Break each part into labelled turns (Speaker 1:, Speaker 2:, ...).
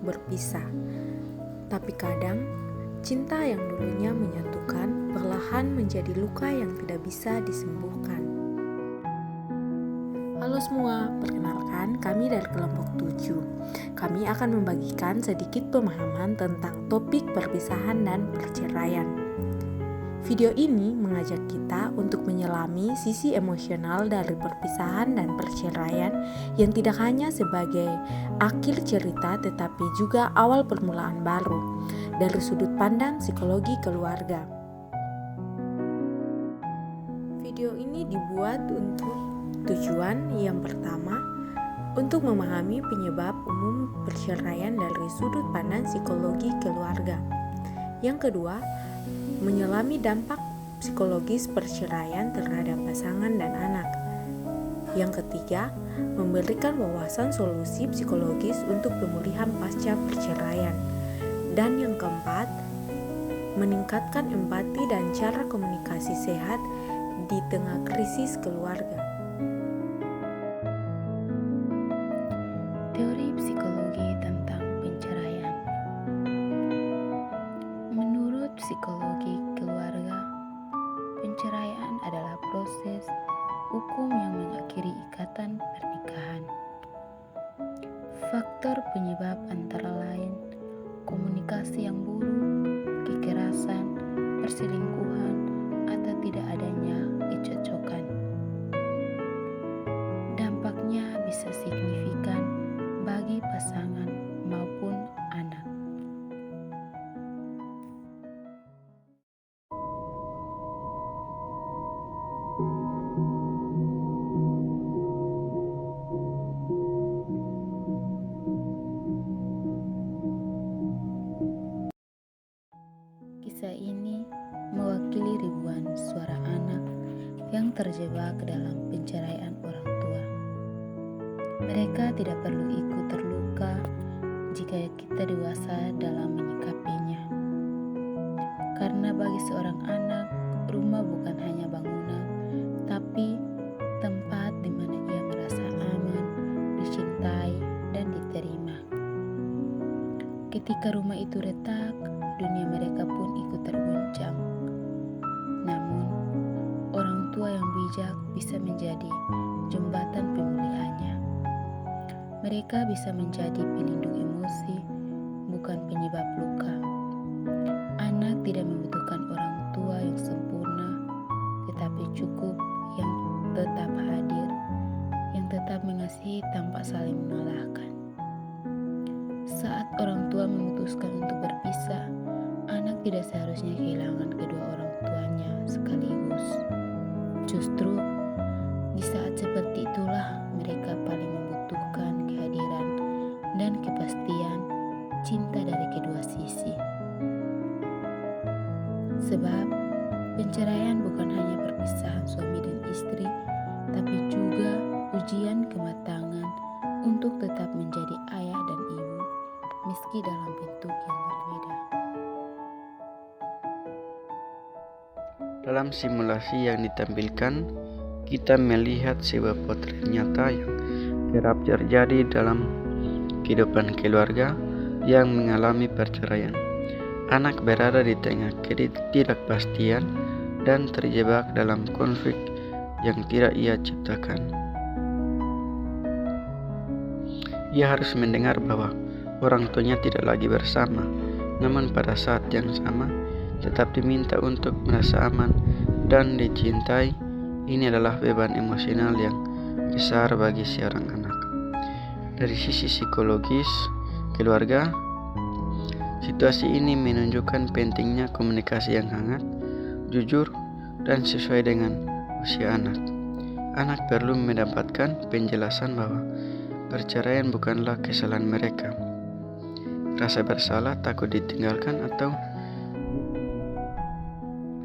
Speaker 1: berpisah. Tapi kadang, cinta yang dulunya menyatukan perlahan menjadi luka yang tidak bisa disembuhkan. Halo semua, perkenalkan kami dari kelompok 7. Kami akan membagikan sedikit pemahaman tentang topik perpisahan dan perceraian. Video ini mengajak kita untuk menyelami sisi emosional dari perpisahan dan perceraian yang tidak hanya sebagai akhir cerita tetapi juga awal permulaan baru dari sudut pandang psikologi keluarga. Video ini dibuat untuk tujuan yang pertama, untuk memahami penyebab umum perceraian dari sudut pandang psikologi keluarga. Yang kedua, menyelami dampak psikologis perceraian terhadap pasangan dan anak. Yang ketiga, memberikan wawasan solusi psikologis untuk pemulihan pasca perceraian. Dan yang keempat, meningkatkan empati dan cara komunikasi sehat di tengah krisis keluarga.
Speaker 2: Teori psikologi tentang perceraian. Menurut psikologi keluarga, perceraian adalah proses hukum yang mengakhiri ikatan pernikahan. Faktor penyebab antara lain komunikasi yang buruk, kekerasan, perselingkuhan, atau tidak adanya kecocokan. Dampaknya bisa signifikan bagi pasangan maupun anak. Kisah ini mewakili ribuan suara anak yang terjebak dalam perceraian orang tua. Mereka tidak perlu ikut terluka jika kita dewasa dalam menyikapinya. Karena bagi seorang anak, rumah bukan hanya bangunan, tapi tempat di mana ia merasa aman, dicintai, dan diterima. Ketika rumah itu retak, dunia mereka pun ikut terguncang. Namun, orang tua yang bijak bisa menjadi jembatan pemulihannya. Mereka bisa menjadi pelindung emosi, bukan penyebab luka. Anak tidak membutuhkan orang tua yang sempurna, tetapi cukup yang tetap hadir, yang tetap mengasihi tanpa saling menyalahkan. Saat orang tua memutuskan untuk berpisah, anak tidak seharusnya kehilangan kedua orang tuanya sekaligus. Justru, di saat seperti itulah mereka paling membutuhkan kehadiran dan kepastian cinta dari kedua sisi. Sebab, perceraian bukan hanya perpisahan suami dan istri, tapi juga ujian kematangan untuk tetap menjadi ayah dan ibu, meski dalam bentuk yang berbeda.
Speaker 3: Dalam simulasi yang ditampilkan, kita melihat sebuah potret nyata yang kerap terjadi dalam kehidupan keluarga yang mengalami perceraian. Anak berada di tengah ketidakpastian dan terjebak dalam konflik yang tidak ia ciptakan. Ia harus mendengar bahwa orang tuanya tidak lagi bersama, namun pada saat yang sama tetap diminta untuk merasa aman dan dicintai. Ini adalah beban emosional yang besar bagi seorang anak. Dari sisi psikologis keluarga, situasi ini menunjukkan pentingnya komunikasi yang hangat, jujur, dan sesuai dengan usia anak. Anak perlu mendapatkan penjelasan bahwa perceraian bukanlah kesalahan mereka. Rasa bersalah, takut ditinggalkan, atau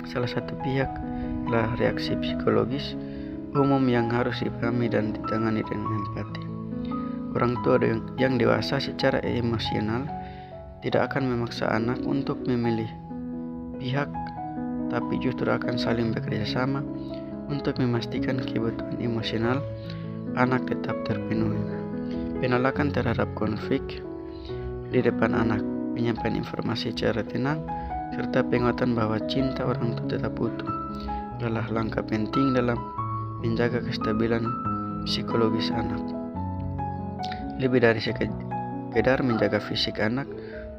Speaker 3: salah satu pihak adalah reaksi psikologis umum yang harus dipahami dan ditangani dengan empati. Orang tua yang dewasa secara emosional tidak akan memaksa anak untuk memilih pihak, tapi justru akan saling bekerja sama untuk memastikan kebutuhan emosional anak tetap terpenuhi. Penolakan terhadap konflik di depan anak, penyampaian informasi secara tenang, serta penguatan bahwa cinta orang tua tetap utuh adalah langkah penting dalam menjaga kestabilan psikologis anak. Lebih dari sekedar menjaga fisik anak,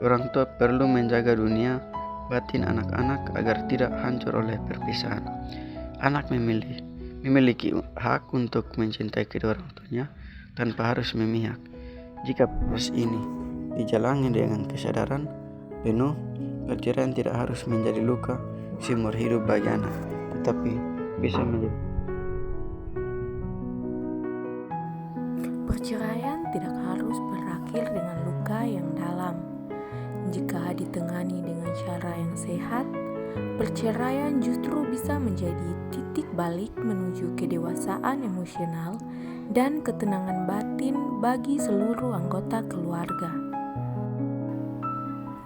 Speaker 3: orang tua perlu menjaga dunia batin anak-anak agar tidak hancur oleh perpisahan. Anak memiliki hak untuk mencintai kedua orang tuanya tanpa harus memihak. Jika proses ini dijalani dengan kesadaran penuh, perceraian tidak harus menjadi luka seumur hidup bagi anak, tetapi bisa menjadi.
Speaker 1: Perceraian tidak harus berakhir dengan luka yang dalam. Jika ditangani dengan cara yang sehat, perceraian justru bisa menjadi titik balik menuju kedewasaan emosional dan ketenangan batin bagi seluruh anggota keluarga.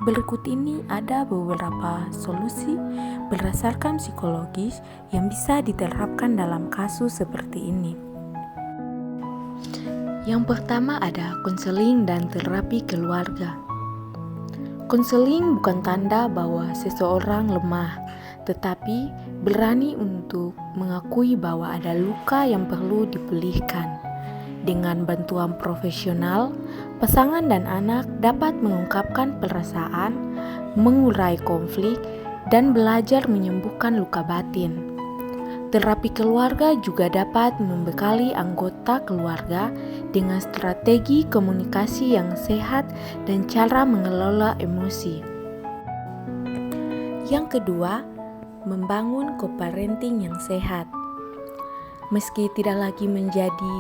Speaker 1: Berikut ini ada beberapa solusi berdasarkan psikologis yang bisa diterapkan dalam kasus seperti ini. Yang pertama ada konseling dan terapi keluarga. Konseling bukan tanda bahwa seseorang lemah, tetapi berani untuk mengakui bahwa ada luka yang perlu dipulihkan. Dengan bantuan profesional, pasangan dan anak dapat mengungkapkan perasaan, mengurai konflik, dan belajar menyembuhkan luka batin. Terapi keluarga juga dapat membekali anggota keluarga dengan strategi komunikasi yang sehat dan cara mengelola emosi. Yang kedua, membangun co-parenting yang sehat. Meski tidak lagi menjadi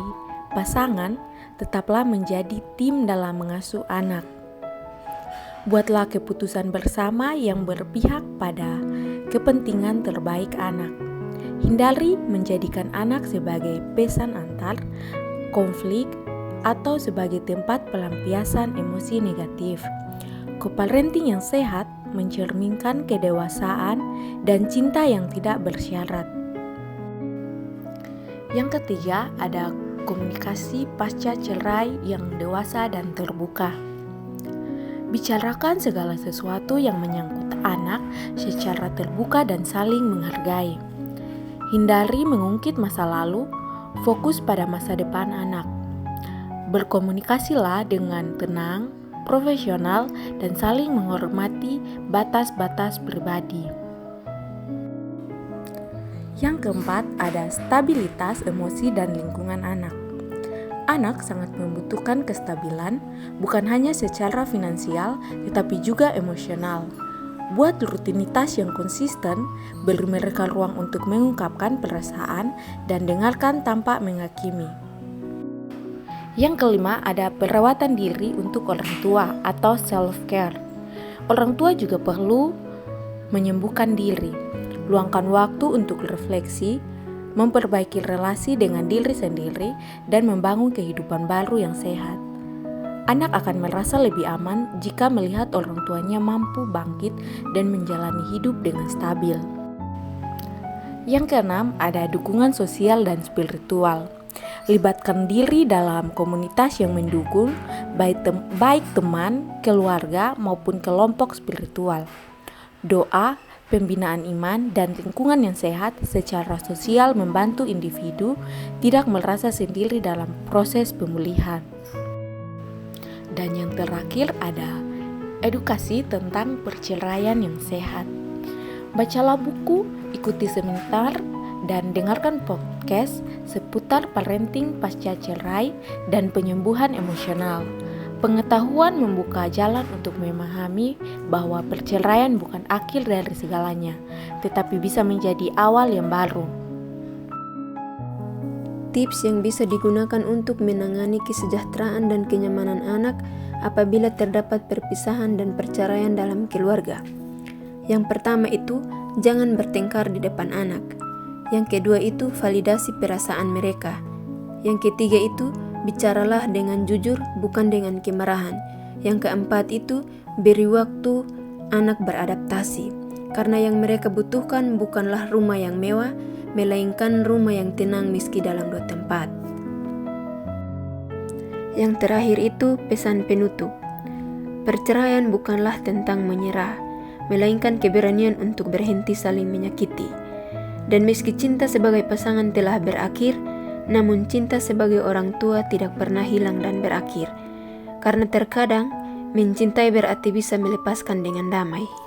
Speaker 1: pasangan, tetaplah menjadi tim dalam mengasuh anak. Buatlah keputusan bersama yang berpihak pada kepentingan terbaik anak. Hindari menjadikan anak sebagai pesan antar, konflik, atau sebagai tempat pelampiasan emosi negatif. Co-parenting yang sehat mencerminkan kedewasaan dan cinta yang tidak bersyarat. Yang ketiga, ada komunikasi pasca cerai yang dewasa dan terbuka. Bicarakan segala sesuatu yang menyangkut anak secara terbuka dan saling menghargai. Hindari mengungkit masa lalu, fokus pada masa depan anak. Berkomunikasilah dengan tenang, profesional, dan saling menghormati batas-batas pribadi. Yang keempat, ada stabilitas emosi dan lingkungan anak. Anak sangat membutuhkan kestabilan, bukan hanya secara finansial, tetapi juga emosional. Buat rutinitas yang konsisten, beri mereka ruang untuk mengungkapkan perasaan dan dengarkan tanpa menghakimi. Yang kelima, ada perawatan diri untuk orang tua atau self-care. Orang tua juga perlu menyembuhkan diri. Luangkan waktu untuk refleksi, memperbaiki relasi dengan diri sendiri, dan membangun kehidupan baru yang sehat. Anak akan merasa lebih aman jika melihat orang tuanya mampu bangkit dan menjalani hidup dengan stabil. Yang keenam, ada dukungan sosial dan spiritual. Libatkan diri dalam komunitas yang mendukung, baik teman, keluarga, maupun kelompok spiritual. Doa, pembinaan iman, dan lingkungan yang sehat secara sosial membantu individu tidak merasa sendiri dalam proses pemulihan. Dan yang terakhir ada edukasi tentang perceraian yang sehat. Bacalah buku, ikuti seminar, dan dengarkan podcast seputar parenting pasca cerai dan penyembuhan emosional. Pengetahuan membuka jalan untuk memahami bahwa perceraian bukan akhir dari segalanya, tetapi bisa menjadi awal yang baru.
Speaker 4: Tips yang bisa digunakan untuk menangani kesejahteraan dan kenyamanan anak apabila terdapat perpisahan dan perceraian dalam keluarga. Yang pertama itu, jangan bertengkar di depan anak. Yang kedua itu, validasi perasaan mereka. Yang ketiga itu, bicaralah dengan jujur, bukan dengan kemarahan. Yang keempat itu, beri waktu anak beradaptasi. Karena yang mereka butuhkan bukanlah rumah yang mewah, melainkan rumah yang tenang meski dalam dua tempat. Yang terakhir itu pesan penutup. Perceraian bukanlah tentang menyerah, melainkan keberanian untuk berhenti saling menyakiti. Dan meski cinta sebagai pasangan telah berakhir, namun cinta sebagai orang tua tidak pernah hilang dan berakhir. Karena terkadang mencintai berarti bisa melepaskan dengan damai.